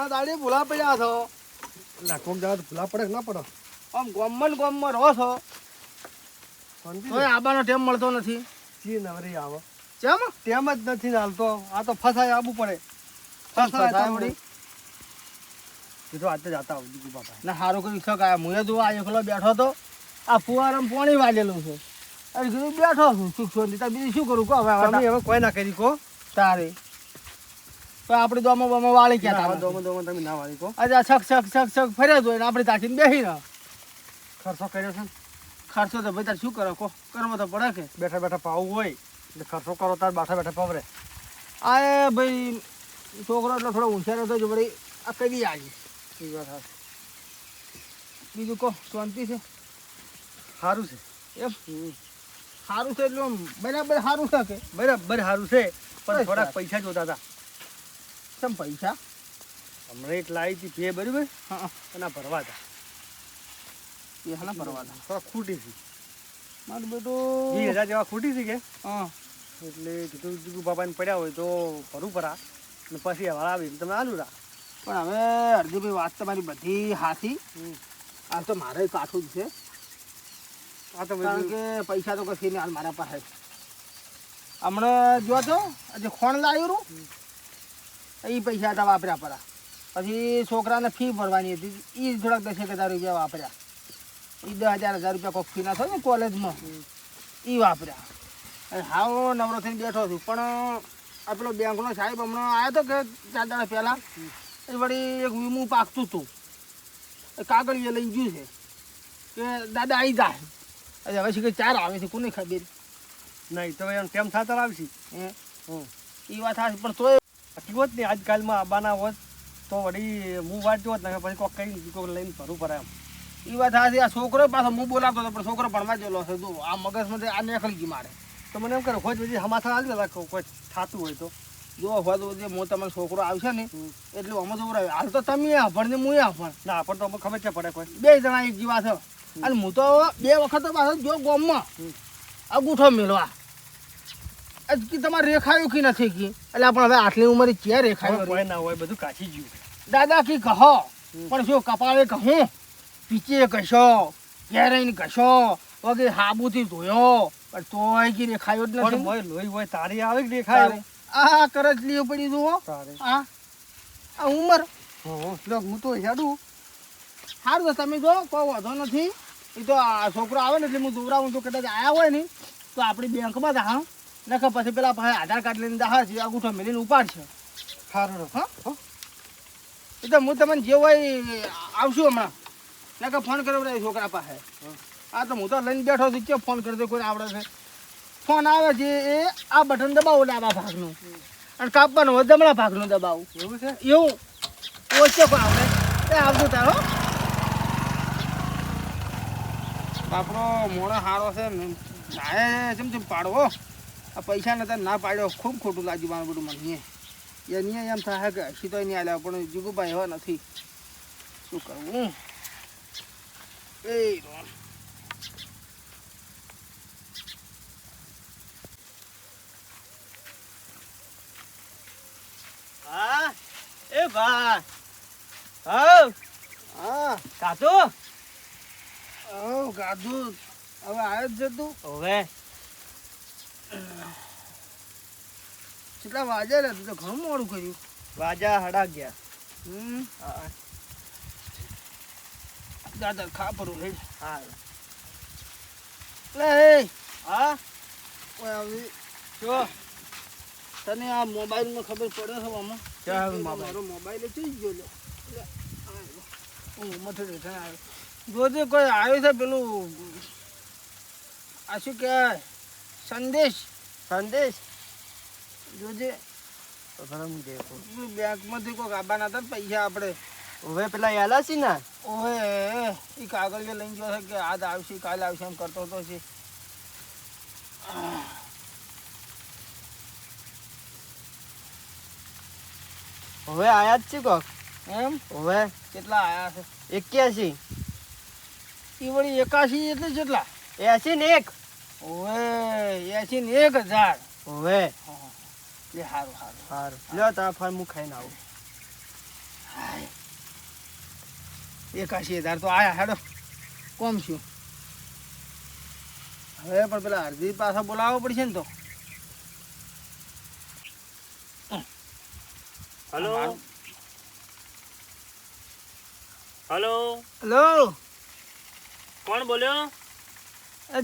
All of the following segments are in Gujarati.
આ દાડી ભૂલા પડ્યા છો એટલે કોક જવા ભૂલા પડે કે ના પડે આમ ગોમમાં રહો છો તોય આબાનો ટેમ મળતો નથી ચી નવરી આવે ચમ તેમ જ નથી હાલતો આ તો ફસાય આવવું પડે ફસાય વળી કીધું આજે જાતા આવું દીકુ બાપા ના સારું કરી શકાય હું એ જો આ એકલો બેઠો તો આ ફુવારામ પાણી વાળેલું છે અરે કીધું બેઠો છું સુખ શાંતિ તાર બીજું શું કરું કહો તમે હવે કોઈ ના કરી કહો તારે તો આપણે દોમાં વાળી ક્યાં દોમાં તમે ના વાળી કહો આજે છક ફર્યા જોઈને આપણે તાકીને બેસી ને ખર્ચો કર્યો છે ને ખર્ચો તો ભાઈ તાર શું કરો કહો કરવો તો પડે કે બેઠા બેઠા પાવું હોય એટલે ખર્ચો કરો તાર બેઠા બેઠા પવરે આ ભાઈ છોકરો એટલો થોડો હોશિયાર હતો જો વળી આ કદી આવી એ વાત હા બીજું કહો શાંતિ છે સારું છે એમ સારું છે એટલે આમ બરાબર સારું છે કે બરાબર સારું છે પણ થોડાક પૈસા જોતા હતા કેમ પૈસા હમણાં એક લાવી હતી ફે બરાબર હા એના ભરવા હતા એ હાના પરવાના થોડા ખૂટી છે મારું બેટું 20,000 જેવા ખૂટી છે કે હા એટલે કીધું દીકુ બાપાને પડ્યા હોય તો ભરવું પરા અને પછી હવા આવી તમે આલુ રા પણ હવે અરજીભાઈ વાત તમારી બધી હાથી આ તો મારે કાઠું જ છે આ તો કારણ કે પૈસા તો કશી નહીં હાલ મારા પાસે હમણાં જો તો આજે ખોણ લાવ્યું એ પૈસા હતા વાપર્યા પરા પછી છોકરાને ફી ભરવાની હતી એ થોડાક 10,000 રૂપિયા વાપર્યા એ 10,000 રૂપિયા કોઈક ફી ના થાય ને કોલેજમાં એ વાપર્યા અને હાવ નવરો થઈને બેઠો છું પણ આ પેલો બેંકનો સાહેબ હમણાં આવ્યો હતો કે 4 દાડા પહેલાં એ વળી એક વીમું પાકતું હતું એ કાગળિયા લઈને ગયું છે કે દાદા આવી જાય અરે હવે શીખે 4 આવે છે કોને ખબર નહીં તો એમ કેમ થતા આવશે એ વાત સાચી પણ તોય હોત ને આજકાલમાં આબાના હોત તો વળી હું વાંચતો હોત ને પછી કોઈક કઈ કોઈક લઈને ભરવું પડે એમ એ વાત સાચી આ છોકરો પાછો હું બોલાવતો હતો પણ છોકરો ભણવા જેલો છે તું આ મગજમાં આ નીકળી ગઈ મારે તો મને એમ કરે ખોજ બધી હમાથા આવી દેલા કોઈ થતું હોય તો જો હોત જે હું તમારો છોકરો આવશે ને એટલે અમે તો હાલ તો તમે અભણ ને હું અભણ ના પણ તો અમને ખબર છે પડે કોઈ 2 જણા એક જેવા છે અને હું તો 2 વખત તો પાછો જો ગામમાં અંગૂઠો મેળવા કે તમારે રેખાયું કે નથી કી એટલે પણ હવે આટલી ઉંમરે ક્યાં રેખાયું કોઈ ના હોય બધું કાચી ગયું દાદા કી કહો પણ શું કપાળે કહું પીચે કશો ઘેરાઈને કશો વગેરે હાબુથી ધોયો પણ તોય કી રેખાયો જ નથી હોય લોહી હોય તારી આવે કે દેખાય આ કરજલીઓ પડી જુઓ આ ઉંમર હું તો હેડું સારું તો તમે જો કોઈ વાંધો નથી એ તો આ છોકરો આવે ને એટલે હું દોરાવું તો કદાચ આવ્યા હોય ને તો આપણી બેંકમાં જ હા નખા પછી પેલા પાસે આધાર કાર્ડ લઈને દાહા છે અંગૂઠો મેળીને ઉપાડશે સારું હા એટલે હું તમને જે હોય આવશું હમણાં નખા ફોન કર્યો બધા છોકરા પાસે હા તો હું તો લઈને બેઠો છું કે ફોન કરી દે કોઈ આવડે છે ફોન આવે છે એ આ બટન દબાવો ડાબા ભાગનું અને કાપવાનું હોય જમણા ભાગનું દબાવું એવું છે એવું ઓછો કોઈ આવડે એ આવજો તારો આપણો મોણો સારો છે નાય જેમ પાડવો આ પૈસા નતા ના પાડ્યો ખૂબ ખોટું લાગ્યું મારું બધું મને એની એમ થાય કે હસી તો નહીં આવ્યા પણ જીગુભાઈ હવે નથી શું કરવું એ હા એ ભાઈ હા હા કાતો ગાધું હવે આવ્યો જ છે તું હવે કેટલા વાગ્યા રે તું તો ઘણું મોડું કર્યું વાજા 11:30 દાદા ખા પડું લઈ હા લે હા ઓય આવી જો તને આ મોબાઈલમાં ખબર પડે છે આમાં ક્યાં મોબાઈલ? મારો મોબાઈલ ચઈ ગયો લે હું મથે બેઠા આવ્યો જોજે કોઈ આવ્યો છે પેલું આ શું કહેવાય સંદેશ જોજે બેંકમાંથી કોઈ આબાના હતા ને પૈસા આપણે હવે પેલા યાલા છે ને ઓહે એ કાગળિયો લઈને ગયો છે કે આજ આવશે કાલે આવશે એમ કરતો હતો છે હવે આયા જ છે કોક એમ હવે કેટલા આયા છે 81 એ વળી 81 એટલે કેટલા 81 ઓવે 81,000 હવે લે સારું સારું સારું લ્યો તારા ફળ હું ખાઈને આવું 81,000 તો આયા હેડો કોમ છું હવે પણ પેલા અરજી પાછા બોલાવવો પડશે ને તો હલો હલો હેલો કોણ બોલ્યો?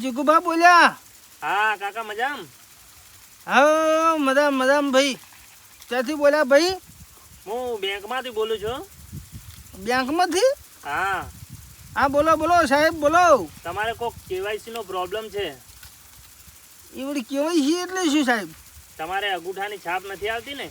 જીગુભા બોલ્યા હા કાકા મજામ? હા મદામ ભાઈ ત્યાંથી બોલ્યા ભાઈ હું બેંકમાંથી બોલું છું. બેંકમાંથી હા હા બોલો સાહેબ બોલો તમારે કોઈક કેવાયસી નો પ્રોબ્લેમ છે. એ વળી કેવાય છે એટલે શું સાહેબ? તમારે અંગૂઠાની છાપ નથી આવતી ને,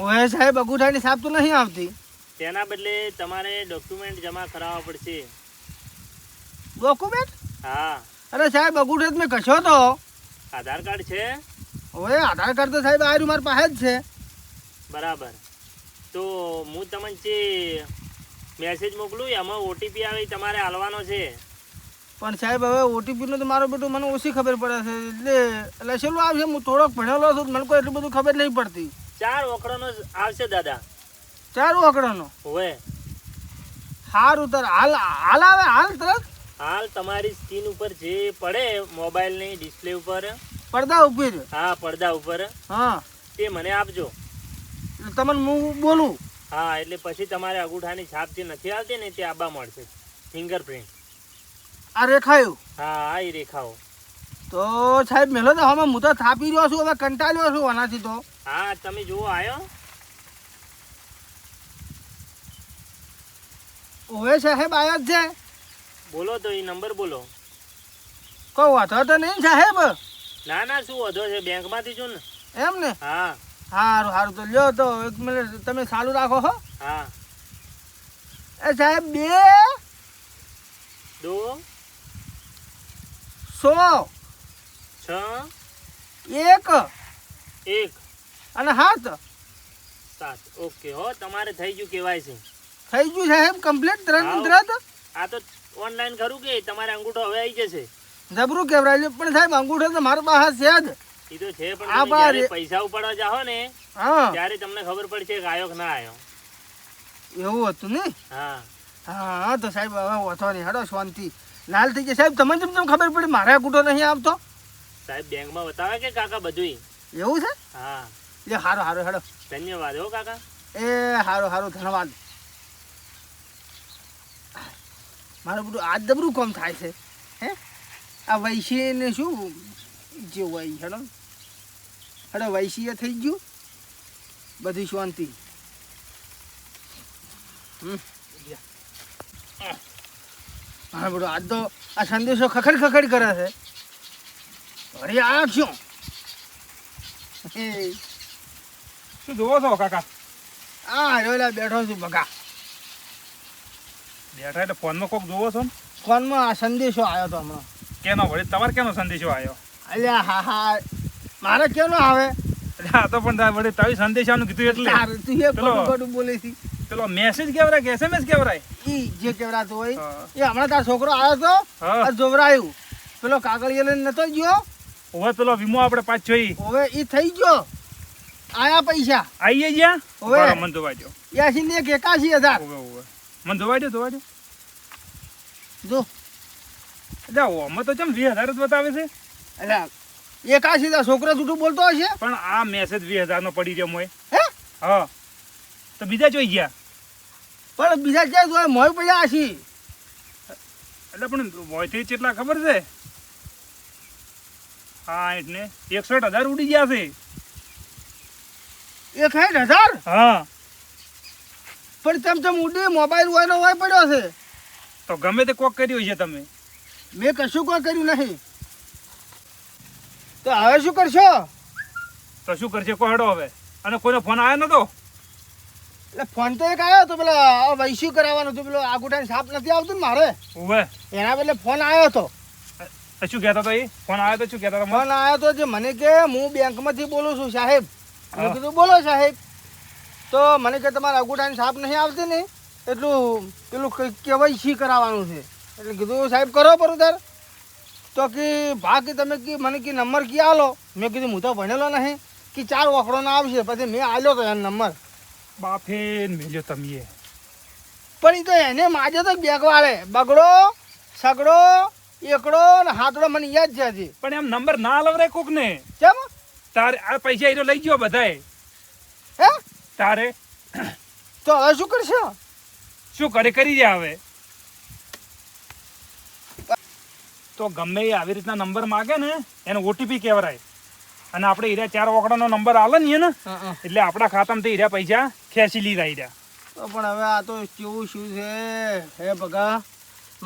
ઓહે સાહેબ અંગૂઠાની છાપ તો નહીં આવતી. તેના બદલે તમારે ડોક્યુમેન્ટ જમા કરાવવા પડશે. ડોક્યુમેન્ટ? હા અરે સાહેબ અંગૂઠો જ મેં કશો તો આધાર કાર્ડ છે? હવે આધાર કાર્ડ તો સાહેબ આર્યું મારી પાસે જ છે. બરાબર. તો હું તમને જે મેસેજ મોકલું એમાં ઓટીપી આવે ઈ તમારે હાલવાનો છે. પણ સાહેબ હવે ઓટીપીનો તો મારો બેટો મને ઓછી ખબર પડે છે એટલે છેલ્લું આવશે. હું થોડોક ભણેલો છું મને કોઈ એટલું બધું ખબર નહીં પડતી. 4 ઓકડાનો જ આવશે દાદા. 4 આંકડાનો? હવે સારું તાર હાલ આવે હાલ તરત હાલ તમારી સ્ક્રીન ઉપર જે પડે મોબાઈલની ડિસ્પ્લે ઉપર, પડદા ઉપર. હા પડદા ઉપર, હા તે મને આપજો. એટલે તમને હું બોલું. હા એટલે પછી તમારે અંગૂઠાની છાપ જે નથી આવતી ને તે આબા મળશે. ફિંગરપ્રિન્ટ. આ રેખાયું હા આ ઈ રેખાઓ. તો સાહેબ મેલો તો હવે હું તો થાપી રહ્યો છું, હવે કંટાળ્યો છું આનાથી તો. હા તમે જુઓ આવ્યો. ઓવે સાહેબ આયા જ છે. બોલો તો એ નંબર બોલો. કોઈ વાંધો તો નહીં સાહેબ? ના ના શું વધો છે, બેંકમાંથી છું ને. એમ ને? હા સારું તો લ્યો તો 1 મિનિટ તમે ચાલુ રાખો હો. હા. એ સાહેબ 2 2 100 6 1 1 અને 7 7. ઓકે હો તમારે થઈ ગયું કેવાય છે. થઈ ગયું સાહેબ કમ્પ્લીટ તરત હાવ. તરત આ તો ઓનલાઈન ખરું કે તમારે અંગૂઠો હવે આવી જશે. જબરું કેવરાય પણ સાહેબ અંગૂઠો તો મારા પાસે છે જ. એ તો છે પણ આ તમે બાર જ્યારે પૈસા ઉપાડવા જાઓ ને હા ત્યારે તમને ખબર પડશે કે આયો કે ના આયો. એવું હતું ને? હા હા તો સાહેબ હવે ઓછો નહીં હેડો શાંતિ લાલ થઈ જાય. સાહેબ તમને તમને ખબર પડી મારે અંગૂઠો નહીં આવતો? સાહેબ બેંકમાં બતાવે કે કાકા બધુંય. એવું છે? હા લે હારું હેડો. ધન્યવાદ હો કાકા. એ હારું ધન્યવાદ. મારું બધું આજ દબરું કોમ થાય છે. હે આ વૈશીને શું જે હોય હેડો વૈશીએ થઈ ગયું બધી શાંતિ. મારું બધું આજ તો આ સંદેશો ખખડ કરે છે. અરે આ શું શું જોવો છો કાકા? આ રેલા બેઠો છું બગા. બેઠા એટલે ફોનમાં કોક જોવો છો ને? ફોનમાં આ સંદેશો આવ્યો તો હમણાં. કેનો વળી તમારે કેનો સંદેશો આવ્યો? અલ્યા હા મારે કેનો આવે? એટલે આ તો પણ વળી તારી સંદેશાનું કીધું એટલે તારે તું એ ખોટું બોલે છે. પેલો મેસેજ કેવરાય કે SMS કેવરાય? ઈ જે કેવરાતું હોય હા. એ હમણાં તારો છોકરો આવ્યો તો હા. આ જોવરાયું પેલો કાગળિયો લઈને નતો ગયો. હવે પેલો વીમો આપણે પાછ જોઈ હવે ઈ થઈ ગયો આયા પૈસા આઈએ ગયા. હવે. બરાબર, મન જોવા દો. 81 ને 81,000 ઓવે. મન જોવા દો જો. એટલે ઓમાં તો ચમ 20,000 જ બતાવે છે, એટલે 81,000 છોકરો જૂઠું બોલતો હશે. પણ આ મેસેજ 20,000 નો પડી રહ્યો મોય. હે હા તો બીજા જોઈ ગયા. પણ બીજા ક્યાં જોય મોય પડ્યા હશે. એટલે પણ મોયથી કેટલા ખબર છે? હા એટલે 61,000 ઉડી ગયા છે. 61,000 હા પણ તેમ ઉડી મોબાઈલ હોય ને હોય પડ્યો છે. તો ગમે તે કોક કર્યું છે તમે. મેં કશું કોઈ કર્યું નહીં. તો હવે શું કરશો? તો શું કરશે કોહડો હવે? અને કોઈનો ફોન આવ્યો નતો? એટલે ફોન તો એક આવ્યો તો પેલા વૈશ્યુ કરાવવાનું હતું. પેલો આગુઠાની છાપ નથી આવતું ને મારે ઉવે એના બદલે ફોન આવ્યો હતો. શું કહેતો હતો એ? ફોન આવ્યો તો શું કહેતો હતો? ફોન આવ્યો તો જે મને કે હું બેંકમાંથી બોલું છું સાહેબ. મેં હા. કીધું બોલો સાહેબ. તો મને કે તમારે આગુઠાની છાપ નહીં આવતી ને એટલું પેલું કેવાયસી કરાવવાનું છે. એટલે કીધું સાહેબ કરો બરોબર. તો કે ભા કે તમે કે મને કે નંબર કી આલો. મેં કીધું હું તો ભણેલો નહીં કે 4 આંકડોનો આવશે. પછી મેં આલ્યો તો એનો નંબર. બાફે મેલ્યો તમે. પણ ઈ તો એને માજે તો બેગવાળે બગડો સગડો એકડો ને હાથડો મને યાદ છે હજી. પણ એમ નંબર ના લવરે કોક ને કેમ તારે આ પૈસા એ તો લઈ ગયો બધાય હે તારે તો હવે શું કરશે? શું કરે કરી જાય હવે તો ગમે એ આવી રીતના નંબર માગે ને એને ઓટીપી કહેવરાય અને આપણે હીરા 4 ઓકડાનો નંબર આલે ને એને એટલે આપણા ખાતામાં હીરા પૈસા ખેંચી લીધા હીરા. તો પણ હવે આ તો કેવું શું છે હે ભગા,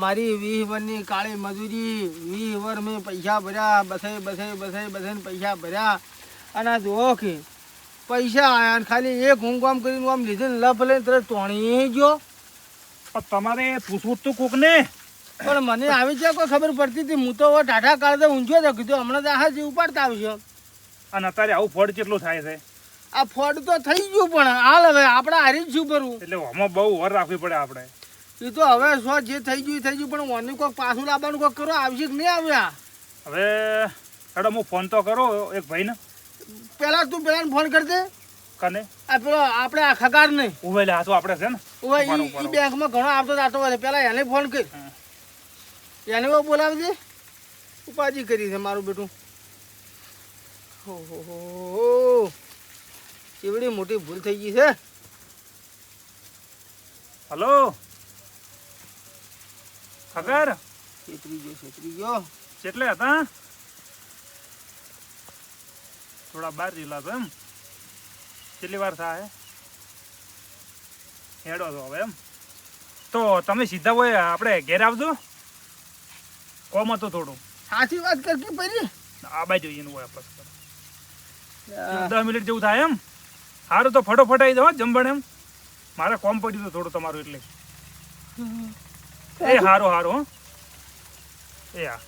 મારી 20 વર્ષની કાળી મજૂરી 20 વર્ષ મેં પૈસા ભર્યા બસે પૈસા ભર્યા અને આ જુઓ કે પૈસા આયા અને ખાલી એક હું કામ કરીને આમ લીધે ને લફ લઈને તરત તોણી ગયો. પણ તમારે પૂછવું તું કોક ને પણ મને આવી છે કોઈ ખબર પડતી હતી. હું તો હવે ટાઢા કાઢતા ઊંચો તો કીધું હમણાં તો આ જે ઉપાડતા આવશે. અને અત્યારે આવું ફળ કેટલું થાય છે આ ફોડ તો થઈ ગયું પણ હાલ હવે આપણે હારી જ શું કરવું? એટલે આમાં બહુ વર રાખવી પડે આપણે. એ તો હવે શું જે થઈ ગયું પણ ઓનું કોઈક પાછું લાવવાનું કોઈક કરો આવશે કે નહીં આવ્યા? હવે હેડો હું ફોન તો કરો એક ભાઈને પેલા તું પેલાને ફોન કરજે. કને આ પેલો આપણે આ ખગાર નહીં ઉભે લે આ તો આપણે છે ને ઓય ઉપાડો, ઈ ઉપાડો. બેંકમાં ઘણો આવતો જાતો હોય પેલા એને ફોન કર. એને બોલાવજે. ઉપાજી કરી છે મારું બેટું. હો કેવડી મોટી ભૂલ થઈ ગઈ છે. હલો ખબર છેતરી ગયો કેટલે હતા થોડા બહાર જેલા તો એમ કેટલી વાર થાય હેડો તો હવે એમ તો તમે સીધા હોય આપણે ઘેર આવજો કોમ હતું થોડું સાચી વાત કરતી પડી. આ બાજુ જઈને હોય આપસ 10 મિનિટ જેવું થાય એમ સારું તો ફટોફટ આવી જાવ જમવાનું એમ મારે કોમ પડ્યું હતું થોડું તમારું એટલે એ હારું હો એ હા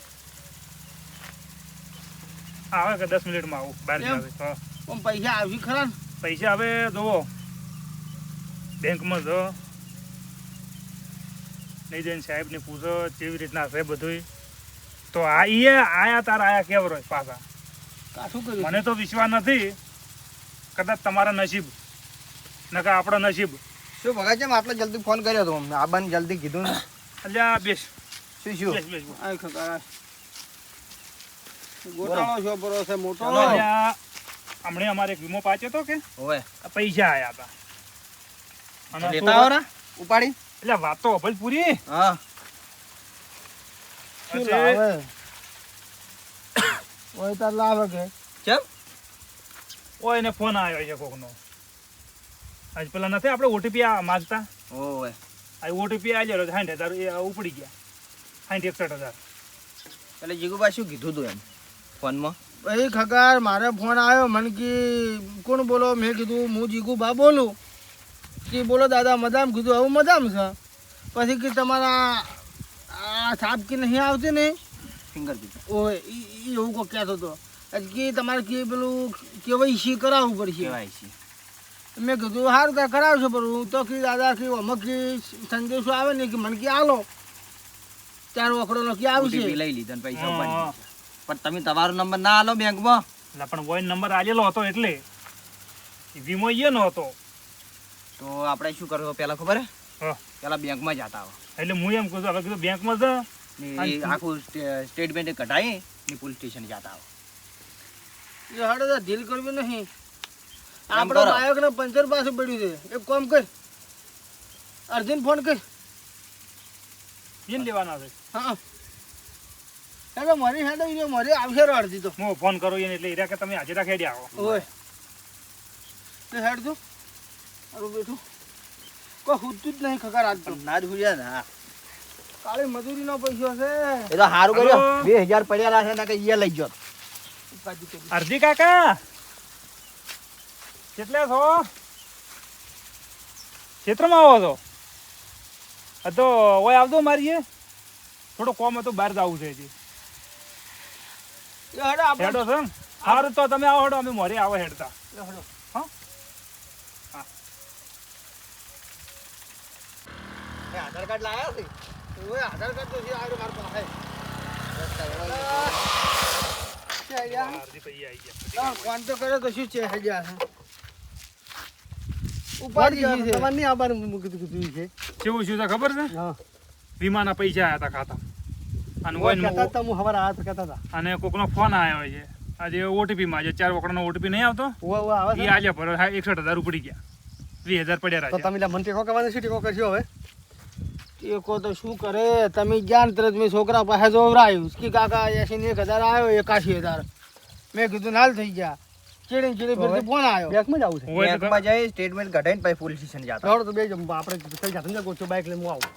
આવે કે 10 મિનિટમાં આવું બહાર એમ? આવે હા પણ પૈસા આવી ખરા ને? પૈસા હવે જુઓ બેંકમાં જો નહીં જઈને સાહેબને પૂછો કેવી રીતના છે બધું તો આ ઈએ આયા તાર આયા કેવરો પાછા કાઠું કર્યું મને તો વિશ્વાસ નથી કદાચ તમારા નસીબ નકા આપણો નસીબ શું ભગા છે આટલો જલ્દી ફોન કર્યો હતો અમને આબાને જલ્દી કીધું ને અલ્યા બેસ શું બેસ બેસ આ ખગાર ગોટાળો છો બરો છે મોટો. અલ્યા હમણે અમારે એક વીમો પાચ્યો તો કે ઓય આ પૈસા આયા હતા અને લેતા આવો ને ઉપાડી એટલે વાત તો અભલ પૂરી હા શું પછી લાવે? ઓય તાર લાવે કે કેમ ઓય એને ફોન આવ્યો છે કોકનો આજ પેલા નથી આપણે ઓટીપી માંગતા ઓય આ ઓટીપી આવ્યો 60,000 એ ઉપડી ગયા 60-61,000 એટલે જીગુબા શું કીધું તું એમ ફોનમાં ભાઈ ખગાર મારે ફોન આવ્યો મને કે કોણ બોલો? મેં કીધું હું જીગુ બા બોલું. કે બોલો દાદા મજામ? કીધું હવે મજામ છે. પછી કે તમારા આ સાપ કે નહીં આવતી ને ફિંગરપ્રિન્ટ ઓય ઈ એવું કોઈ કહેતો હતો કે તમારે કે પેલું કેવાયસી કરાવવું પડશે. કેવાય છે મેં કીધું સારું ત્યાં કરાવશો પણ તો કે દાદા કે અમુક કે સંદેશો આવે ને કે મને કે આલો 4 વખડોનો કે આવશે. OTP લઈ લીધા ને પૈસા હા. ઉપાડી લીધા. પણ તમે તમારો નંબર ના આલો બેંકમાં એટલે પણ વોઇન નંબર આલેલો હતો એટલે વીમો ઈ નો હતો તો આપણે શું કરવું પેલા ખબર હે હા. પેલા બેંકમાં જતા આવો એટલે હું એમ કહું છું હવે કીધું બેંકમાં જા ને એ આખું સ્ટેટમેન્ટ કઢાઈ ને પોલીસ સ્ટેશન જતા આવો એ હાડે તો ઢીલ કરવી નહીં. કામ આપણો કરો. બાયોક ને પંચર પાસે પડ્યું છે. એક કામ કર અર્જુન ફોન કર. એને લેવાના છે હા હેડો મારી હેડો ઈ મારી આવશે રો અડધી તો હું ફોન કરું એને એટલે હીરા કે તમે આજે રાખી આવો ઓય તે હેડ તું મારું બેઠું કોઈ હુતું જ નહીં ખકાર આજ તો ના જ ભૂલ્યા ને હા કાળી મજૂરીનો પૈસો છે. એ તો સારું કર્યો હલો. 2000 પડ્યા છે ને કે ઈ લઈ ગયો ઉપાધિ કરી. અરજી કાકા કેટલે છો ક્ષેત્રમાં આવો છો આ તો ઓય આવજો મારીએ થોડો કોમ હતો બહાર જવું છે હજી એ હેડો આપણે હેડો છે એમ સારું તો તમે આવો હેડો અમે મોરે આવો હેડતા હેડો. હા આધાર કાર્ડ લાયા છે ઓય આધાર કાર્ડ તો છે આ મારા પાસે છે યાર. અરજી પૈ આવી ગયા હા, ફોન તો કર્યો તો શું છે હજાર ઉપાડી ગઈ છે. તમારે નહીં આવવાનું મેં કીધું છે. કેવું શું છે ખબર છે હા. વીમાના પૈસા આવ્યા હતા ખાતા અને ઓય ઓય કહેતા હતા, હું સવારે આવ્યા તો કહેતા હતા. અને કોકનો ફોન આવ્યો છે આજે ઓટીપી માં આજે 4 વખતનો ઓટીપી નહીં આવતો ઓય ઓય આવે એ છે. આજે પર 61,000 ઉપડી ગયા 20,000 પડ્યા તો રહ્યા તમે લા મને ટેકો કરવાની છે, ટેકો કરશો હવે? ટેકો તો શું કરે તમે જ્ઞાન તરત મેં છોકરા પાસે જોવરાયું કે કાકા 81,000 આવ્યો 81,000 મેં કીધું નાલ થઈ ગયા ચીડી ચીડી ફરતી ફોન આવ્યો બેંકમાં જ આવું છે. હોય તો બેંકમાં જઈ સ્ટેટમેન્ટ કઢાઈને પછી પોલીસ સ્ટેશન જતા દોડો તો બે જમ આપણે થઈ જા સમજા ગોચો બાઈક લઈને હું આવું.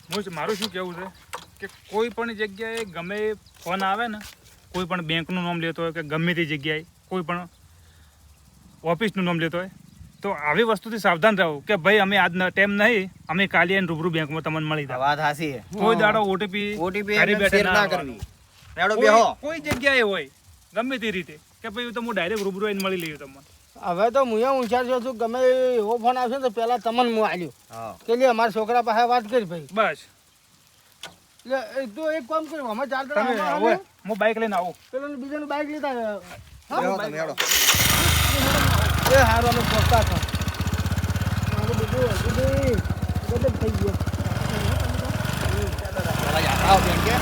બરો મારું શું કહેવું છે કે કોઈ પણ જગ્યાએ ગમે એ ફોન આવે ને કોઈ પણ બેંકનું નામ લેતો હોય કે ગમે તે જગ્યાએ કોઈ પણ ઓફિસનું નામ લેતો હોય તો આવી વસ્તુથી સાવધાન રહો કે ભાઈ અમે આજ ટાઈમ નહીં અમે કાલે આવીને રૂબરૂ બેંકમાં તમને મળી આ જાવ વાત હાસી છે કોઈ દાડો ઓટીપી ઓટીપી શેર ના કરવી રેડો બેહો કોઈ જગ્યાએ હોય ગમે તે રીતે કે ભાઈ તો હું ડાયરેક્ટ રૂબરૂ આવીને મળી લઈએ તમને હવે તો હું ઊંચાર છું ગમે એવો ફોન આવશે ને તો પહેલા તમને હું આલ્યો હા કે લે અમારા છોકરા પાસે વાત કરી ભાઈ બસ લે એ તો એક કામ કર્યું અમે ચાર તમે જણા આવો હું બાઇક લઈને આવું પેલું બીજાનું બાઈક લેતા આવ્યા. હા? બેહો તમે હેડો એ હારું અમે પહોંચતા હતા મારું બધું થઈ ગયું આવો બેન કે